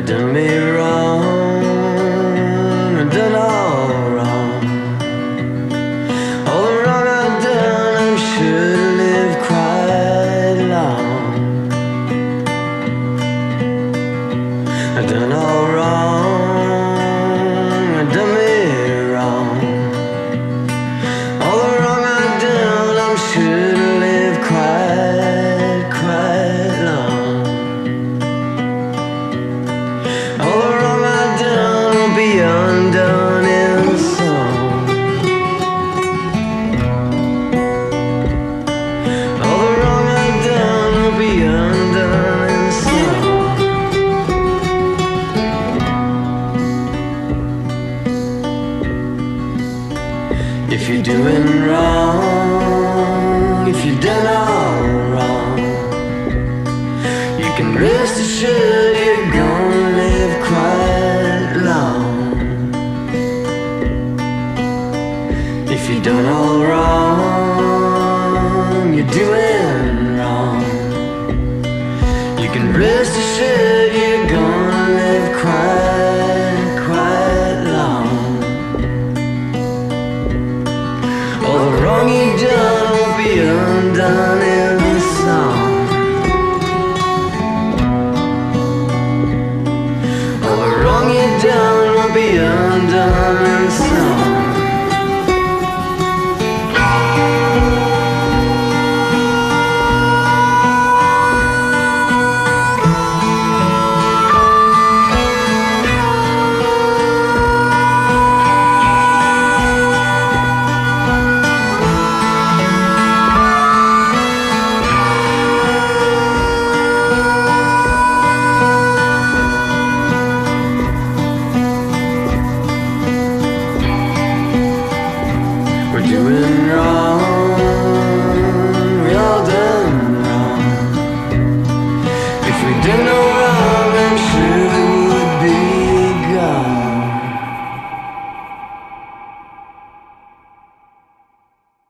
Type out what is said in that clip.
Done me wrong, done all wrong. All the wrong I've done, I should have lived quite long. I done all wrong, I done me wrong. All the wrong I've done, I should have lived quite long. All the wrong I've done will be undone in song. All the wrong I've done will be undone in song. If you're doing wrong, if you've done all wrong, you can rest assured you're gonna live quite long. If you've done all wrong,